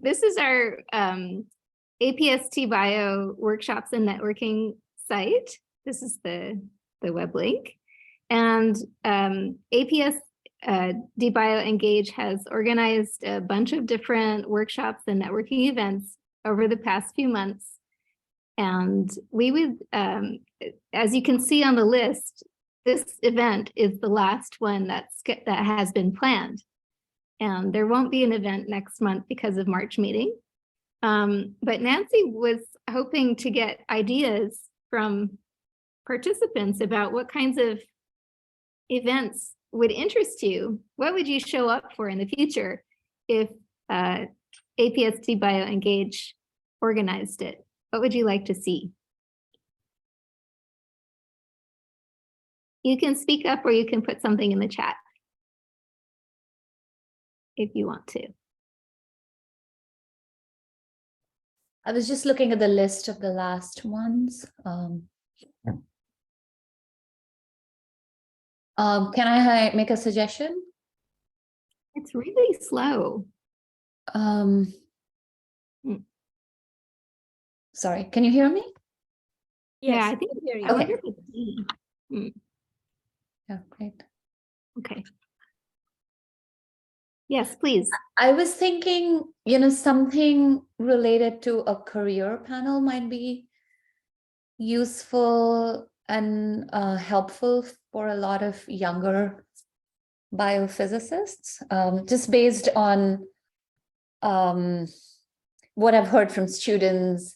This is our APS DBIO workshops and networking site. This is the web link. And APS DBIO Engage has organized a bunch of different workshops and networking events over the past few months. And we would, as you can see on the list, this event is the last one that has been planned. And there won't be an event next month because of March meeting. But Nancy was hoping to get ideas from participants about what kinds of events would interest you. What would you show up for in the future if APS DBIO Engage organized it? What would you like to see? You can speak up or you can put something in the chat if you want to. I was just looking at the list of the last ones. Can I make a suggestion? It's really slow. Sorry, can you hear me? Yes, yeah, I think I hear you. Okay. Yeah, great. Okay. Yes, please. I was thinking, something related to a career panel might be useful and helpful for a lot of younger biophysicists, just based on what I've heard from students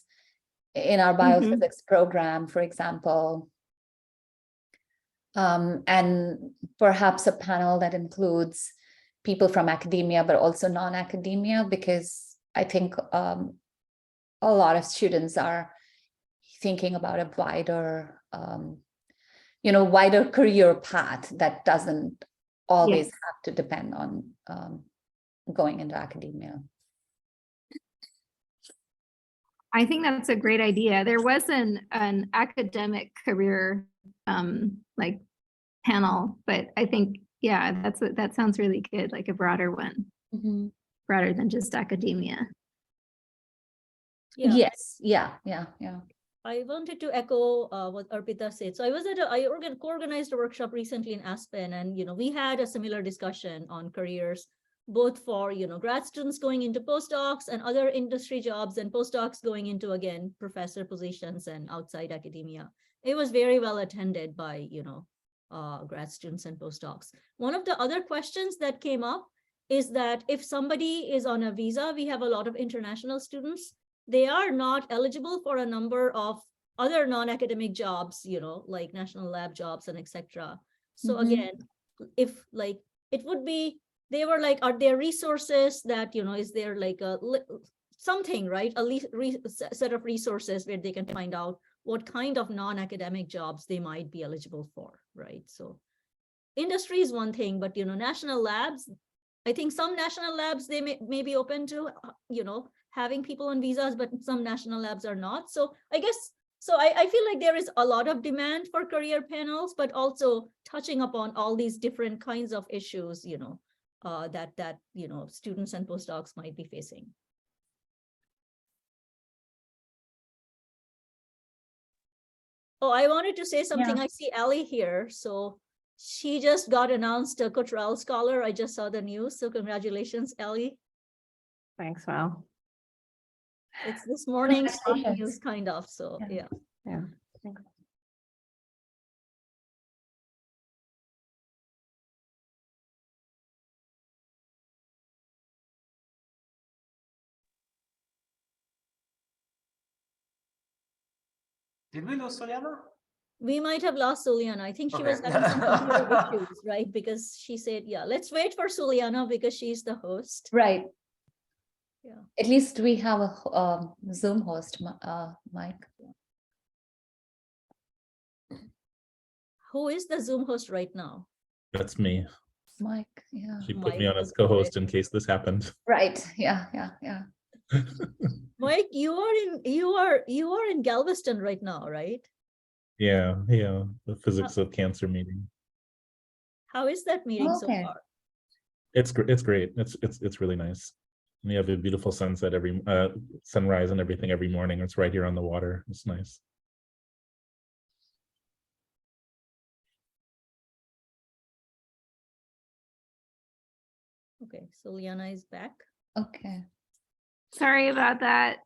in our biophysics program, for example, and perhaps a panel that includes people from academia, but also non-academia, because I think a lot of students are thinking about a wider, wider career path that doesn't always have to depend on going into academia. I think that's a great idea. There was an academic career panel, but I think, yeah, that sounds really good, like a broader one, broader than just academia. Yeah. Yes, yeah. I wanted to echo what Arpita said. So I co-organized a workshop recently in Aspen, and we had a similar discussion on careers, both for grad students going into postdocs and other industry jobs, and postdocs going into, again, professor positions and outside academia. It was very well attended by grad students and postdocs. One of the other questions that came up is that if somebody is on a visa, we have a lot of international students, they are not eligible for a number of other non-academic jobs, like national lab jobs and etc. So again, if it would be, they were like, are there resources that, is there like something, right? A set of resources where they can find out what kind of non-academic jobs they might be eligible for, right? So industry is one thing, but, national labs, I think some national labs, they may be open to, having people on visas, but some national labs are not. So I guess, I feel like there is a lot of demand for career panels, but also touching upon all these different kinds of issues, that students and postdocs might be facing. Oh, I wanted to say something. Yeah. I see Ellie here. So she just got announced a Cottrell Scholar. I just saw the news. So congratulations, Ellie. Thanks, Val. It's this morning's news, kind of. So yeah. Thanks. Did we lose Suliana? We might have lost Suliana. I think she was having some computer issues, right? Because she said, yeah, let's wait for Suliana because she's the host. Right. Yeah. At least we have a Zoom host, Mike. Who is the Zoom host right now? That's me. Mike, yeah. She put me on as co-host in case this happened. Right. Yeah. Mike, you are in Galveston right now, right? Yeah. The physics of cancer meeting. How is that meeting so far? It's great. It's really nice. We have a beautiful sunset sunrise and everything every morning. It's right here on the water. It's nice. Okay, Suliana is back. Okay. Sorry about that.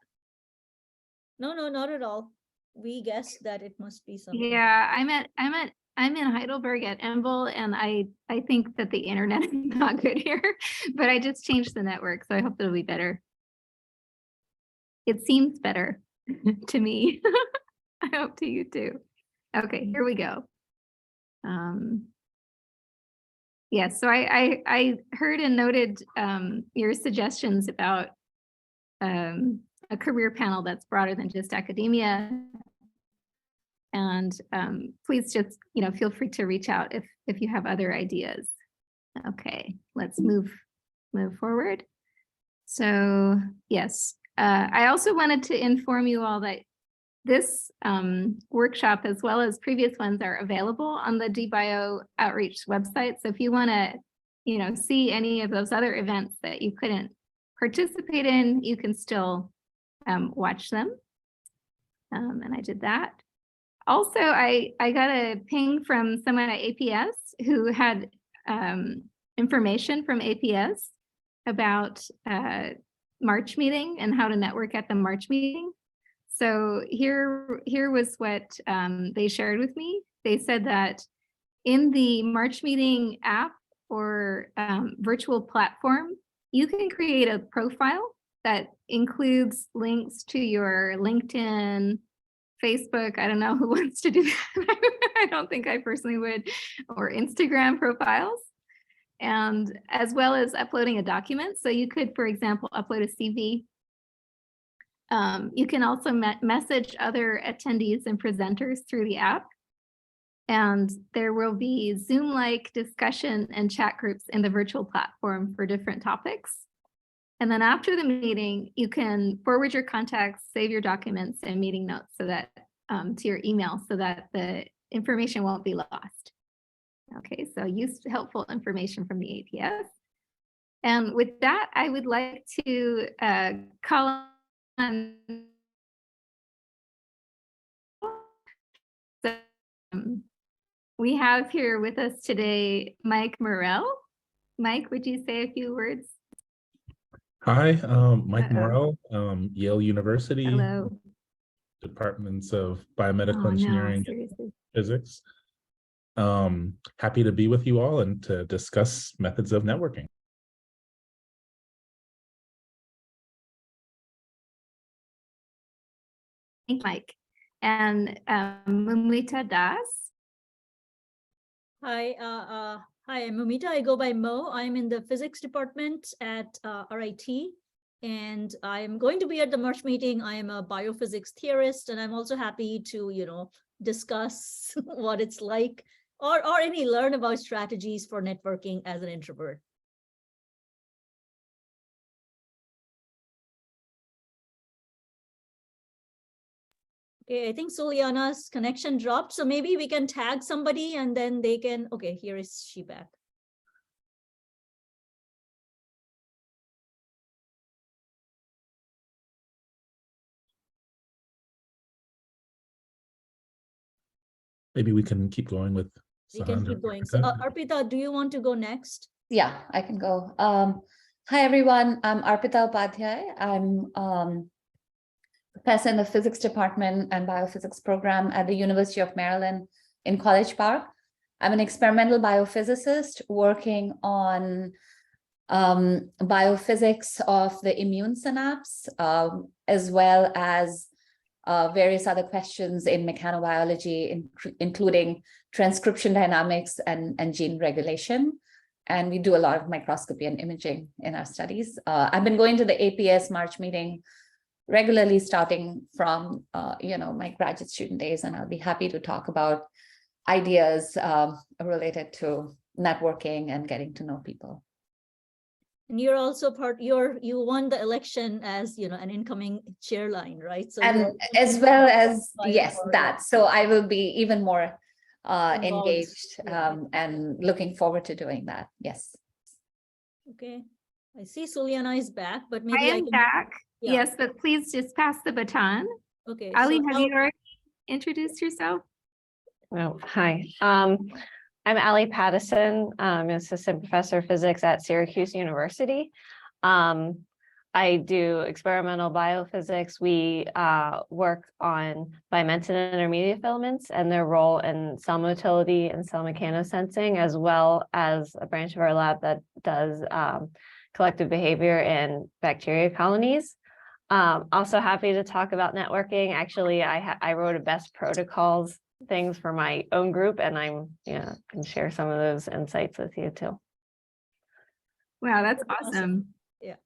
No, not at all. We guessed that it must be something. Yeah, I'm in Heidelberg at EMBL, and I think that the internet is not good here, but I just changed the network, so I hope it'll be better. It seems better to me. I hope to you too. Okay, here we go. Yes, so I heard and noted your suggestions about a career panel that's broader than just academia. And please just, feel free to reach out if you have other ideas. Okay, let's move forward. So yes, I also wanted to inform you all that this workshop, as well as previous ones, are available on the DBIO outreach website. So if you want to, see any of those other events that you couldn't participate in, you can still watch them. And I did that. Also, I got a ping from someone at APS who had information from APS about March meeting and how to network at the March meeting. So here was what they shared with me. They said that in the March meeting app or virtual platform, you can create a profile that includes links to your LinkedIn, Facebook. I don't know who wants to do that. I don't think I personally would, or Instagram profiles, and as well as uploading a document. So you could, for example, upload a CV. You can also message other attendees and presenters through the app. And there will be Zoom-like discussion and chat groups in the virtual platform for different topics. And then after the meeting, you can forward your contacts, save your documents and meeting notes so that to your email so that the information won't be lost. Okay, so helpful information from the APS. And with that, I would like to call on we have here with us today Mike Murrell. Mike, would you say a few words? Hi, Mike Murrell, Yale University. Hello. Departments of Biomedical Engineering seriously. and Physics. Happy to be with you all and to discuss methods of networking. Thank you, Mike. And Moumita Das. Hi, I'm Moumita. I go by Mo. I'm in the physics department at RIT, and I'm going to be at the March meeting. I am a biophysics theorist, and I'm also happy to, discuss what it's like or learn about strategies for networking as an introvert. Okay, I think Suliana's connection dropped, so maybe we can tag somebody and then they can, okay, here is she back. Maybe we can keep going with We can Sahand. keep going. So Arpita, do you want to go next? Yeah, I can go. Hi, everyone. I'm Arpita Upadhyaya. I'm professor in the physics department and biophysics program at the University of Maryland in College Park. I'm an experimental biophysicist working on biophysics of the immune synapse, as well as various other questions in mechanobiology, including transcription dynamics and gene regulation. And we do a lot of microscopy and imaging in our studies. I've been going to the APS March meeting regularly starting from my graduate student days, and I'll be happy to talk about ideas related to networking and getting to know people. And you're also you won the election as an incoming chairline, right? So and as well as yes, that. So I will be even more engaged and looking forward to doing that. Yes. Okay. I see Suliana is back, but I maybe I am can. back. Yeah. Yes, but please just pass the baton. Okay. Ali, so have I'll- you already introduced yourself? Oh, hi. I'm Ali Patteson. I'm an assistant professor of physics at Syracuse University. I do experimental biophysics. We work on bimentin intermediate filaments and their role in cell motility and cell mechanosensing, as well as a branch of our lab that does collective behavior in bacteria colonies. Also happy to talk about networking. Actually, I wrote a best protocols things for my own group, and can share some of those insights with you too. Wow, that's Awesome. awesome. Yeah.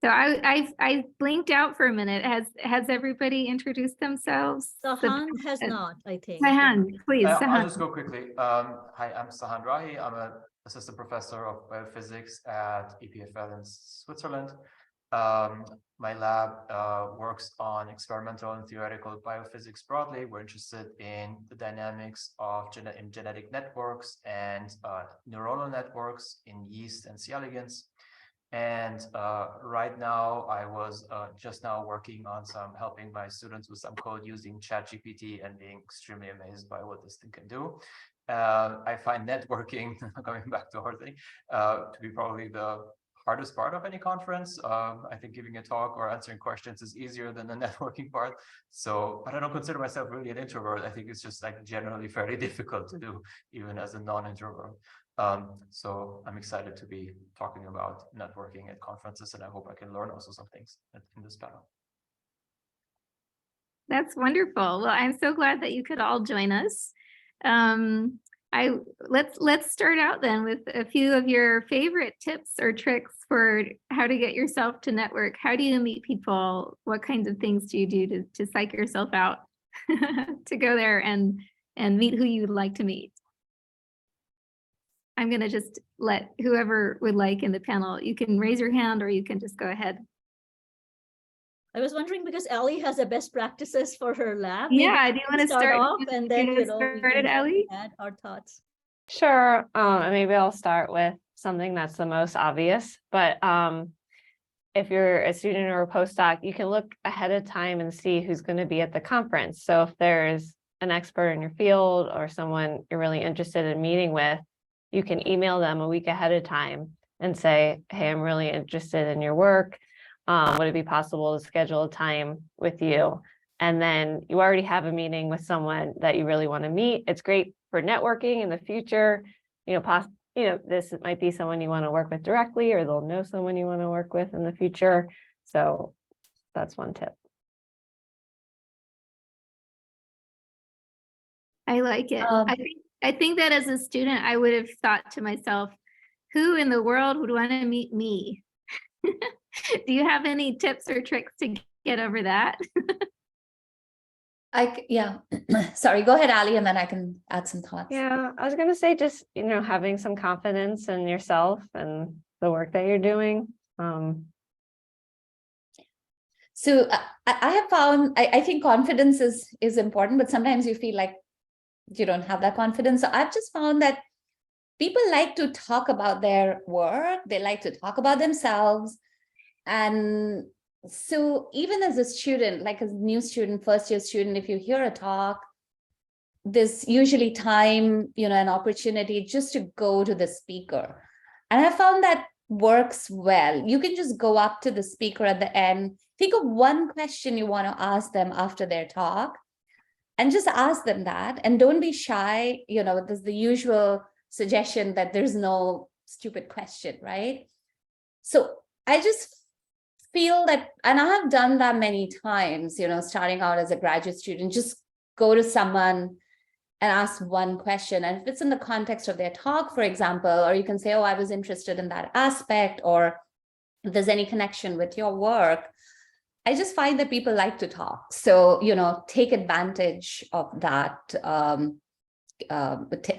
So I blinked out for a minute. Has everybody introduced themselves? Sahand has not, I think. Sahand, please, I'll Sahand. just go quickly. Hi, I'm Sahand Rahi. I'm an assistant professor of biophysics at EPFL in Switzerland. My lab works on experimental and theoretical biophysics broadly. We're interested in the dynamics of genetic networks and neuronal networks in yeast and C. elegans. And right now, I was just now working on helping my students with some code using ChatGPT and being extremely amazed by what this thing can do. I find networking, coming back to our thing, to be probably the hardest part of any conference. I think giving a talk or answering questions is easier than the networking part. So, but I don't consider myself really an introvert. I think it's just like generally fairly difficult to do, even as a non-introvert. So I'm excited to be talking about networking at conferences, and I hope I can learn also some things in this panel. That's wonderful. Well, I'm so glad that you could all join us. Let's start out then with a few of your favorite tips or tricks for how to get yourself to network. How do you meet people? What kinds of things do you do to psych yourself out to go there and meet who you'd like to meet? I'm going to just let whoever would like in the panel, you can raise your hand or you can just go ahead. I was wondering because Ali has the best practices for her lab. Yeah, do you want to start off and then we start can it, Ali? add our thoughts. Sure. And maybe I'll start with something that's the most obvious, but if you're a student or a postdoc, you can look ahead of time and see who's going to be at the conference. So if there's an expert in your field or someone you're really interested in meeting with, you can email them a week ahead of time and say, hey, I'm really interested in your work. Would it be possible to schedule a time with you? And then you already have a meeting with someone that you really want to meet. It's great for networking in the future. This might be someone you want to work with directly, or they'll know someone you want to work with in the future. So that's one tip. I like it. I think that as a student, I would have thought to myself, who in the world would want to meet me? Do you have any tips or tricks to get over that? Sorry, go ahead, Ali, and then I can add some thoughts. Yeah, I was going to say just, having some confidence in yourself and the work that you're doing. So I have found, I think confidence is important, but sometimes you feel like you don't have that confidence. So I've just found that people like to talk about their work. They like to talk about themselves. And so even as a student, like a new student, first year student, if you hear a talk, there's usually time, an opportunity just to go to the speaker. And I found that works well. You can just go up to the speaker at the end, think of one question you want to ask them after their talk, and just ask them that. And don't be shy. There's the usual suggestion that there's no stupid question, right? So I just feel that, and I have done that many times, starting out as a graduate student, just go to someone and ask one question. And if it's in the context of their talk, for example, or you can say, oh, I was interested in that aspect, or if there's any connection with your work, I just find that people like to talk. So, take advantage of that,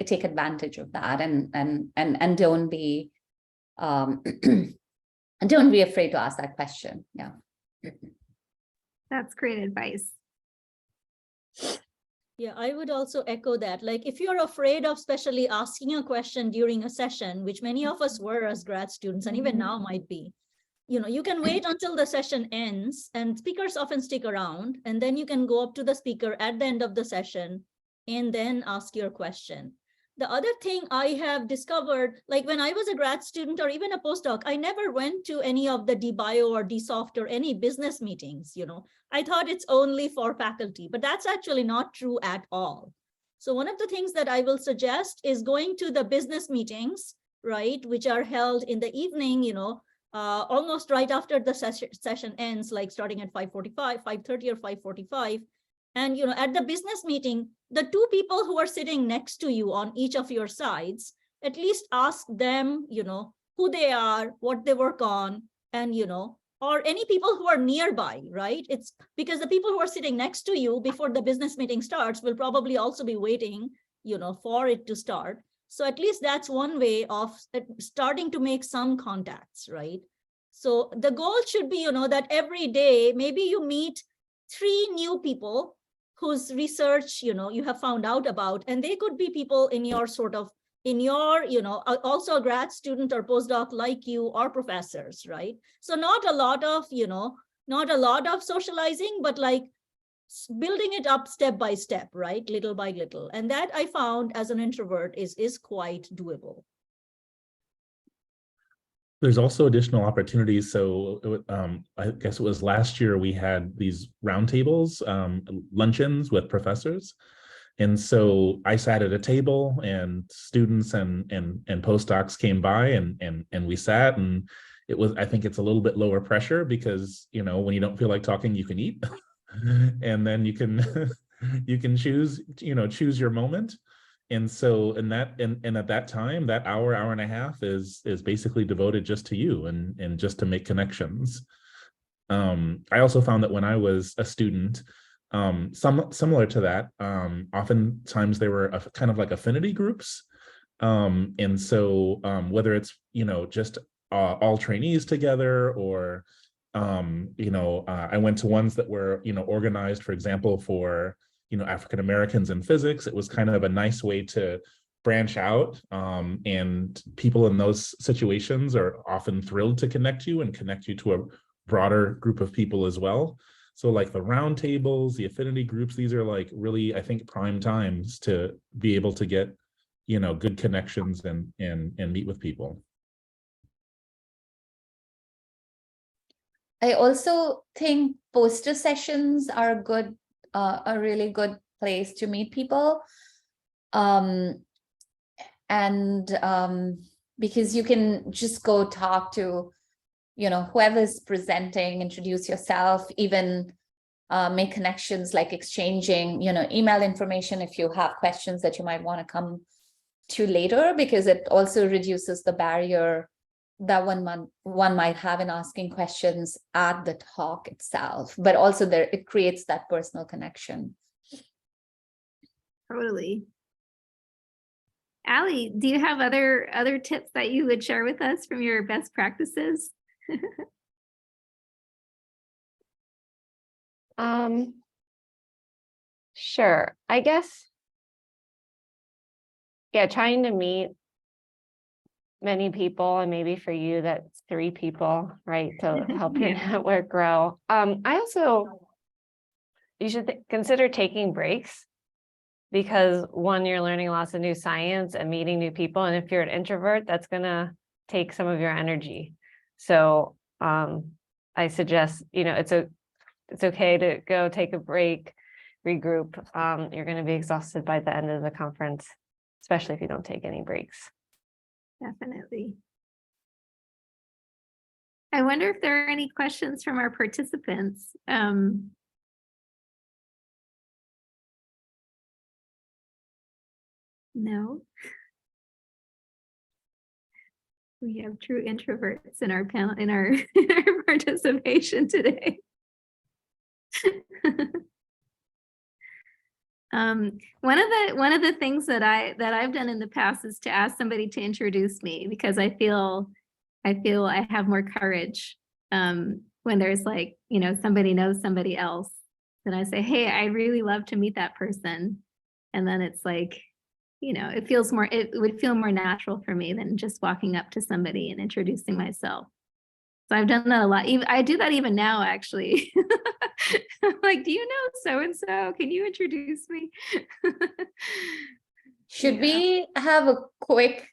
take advantage of that and don't be, and don't be afraid to ask that question. Yeah. That's great advice. Yeah, I would also echo that. Like, if you're afraid of especially asking a question during a session, which many of us were as grad students, and even now might be, you can wait until the session ends, and speakers often stick around, and then you can go up to the speaker at the end of the session and then ask your question. The other thing I have discovered, like when I was a grad student or even a postdoc, I never went to any of the DBIO or DSoft or any business meetings. I thought it's only for faculty, but that's actually not true at all. So one of the things that I will suggest is going to the business meetings, right, which are held in the evening, almost right after the session ends, like starting at 5:45, 5:30 or 5:45. And at the business meeting, the two people who are sitting next to you on each of your sides, at least ask them, who they are, what they work on, and, or any people who are nearby, right? It's because the people who are sitting next to you before the business meeting starts will probably also be waiting, for it to start. So at least that's one way of starting to make some contacts, right? So the goal should be, that every day, maybe you meet 3 new people whose research, you have found out about, and they could be people in your also a grad student or postdoc like you, or professors, right? So not a lot of socializing, but like building it up step by step, right? Little by little. And that I found as an introvert is quite doable. There's also additional opportunities. So I guess it was last year we had these roundtables, luncheons with professors. And so I sat at a table and students and postdocs came by and we sat, and it was, I think it's a little bit lower pressure because, when you don't feel like talking, you can eat and then you can choose your moment. And so and at that time, that hour and a half is basically devoted just to you and just to make connections. I also found that when I was a student, similar to that, oftentimes there were kind of like affinity groups. And so whether it's, just all trainees together, or I went to ones that were, organized, for example, for African Americans in physics. It was kind of a nice way to branch out, and people in those situations are often thrilled to connect you to a broader group of people as well. So like the roundtables, the affinity groups, these are like really, I think, prime times to be able to get good connections and meet with people. I also think poster sessions are a really good place to meet people. Because you can just go talk to, whoever's presenting, introduce yourself, even make connections, like exchanging, email information if you have questions that you might want to come to later, because it also reduces the barrier that one might have in asking questions at the talk itself, but also it creates that personal connection. Totally. Ali, do you have other tips that you would share with us from your best practices? Sure. I guess, yeah, trying to meet many people, and maybe for you that's 3 people, right, to help your network grow. You should consider taking breaks, because one, you're learning lots of new science and meeting new people, and if you're an introvert, that's gonna take some of your energy. So I suggest, it's okay to go take a break, regroup. You're going to be exhausted by the end of the conference, especially if you don't take any breaks. Definitely. I wonder if there are any questions from our participants. No. We have true introverts in our panel, in our participation today. One of the things that I've done in the past is to ask somebody to introduce me, because I feel I have more courage when there's like, somebody knows somebody else. Then I say, hey, I really love to meet that person. And then it's like, you know, it would feel more natural for me than just walking up to somebody and introducing myself. So I've done that a lot. I do that even now, actually. I'm like, do you know so-and-so? Can you introduce me? Should we have a quick,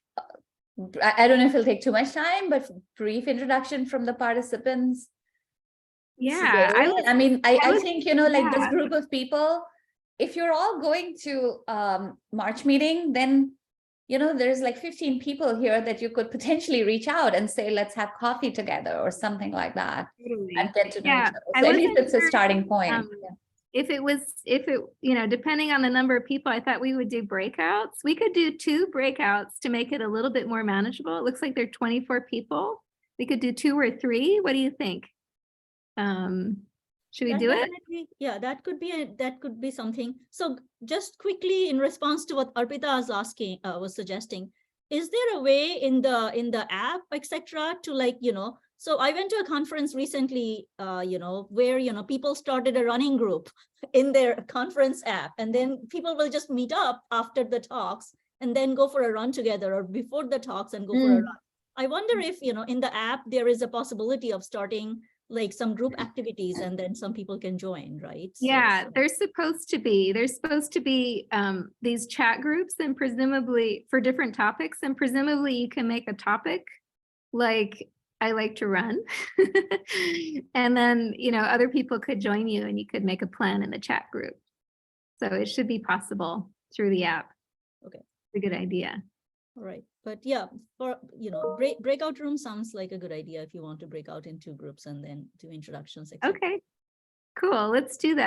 I don't know if it'll take too much time, but brief introduction from the participants? Yeah. Today? I think, you know, like this yeah. group of people, if you're all going to March meeting, then, you know, there's like 15 people here that you could potentially reach out and say, let's have coffee together or something like that. Totally. And get to know Yeah, each other. So at least it's a starting point. If it, you know, depending on the number of people, I thought we would do breakouts. We could do 2 breakouts to make it a little bit more manageable. It looks like there are 24 people. We could do 2 or 3. What do you think? Should we do it? Yeah, that could be something. So just quickly in response to what Arpita was suggesting, is there a way in the app, etc., to, like, you know, so I went to a conference recently, you know, where, you know, people started a running group in their conference app, and then people will just meet up after the talks and then go for a run together, or before the talks and go for a run. I wonder if, you know, in the app, there is a possibility of starting like some group activities and then some people can join, right? Yeah, there's supposed to be these chat groups, and presumably for different topics, and presumably you can make a topic like I like to run. And then, you know, other people could join you and you could make a plan in the chat group. So it should be possible through the app. Okay. It's a good idea. All right. But yeah, for, you know, breakout room sounds like a good idea if you want to break out into groups and then do introductions. Okay, cool. Let's do that.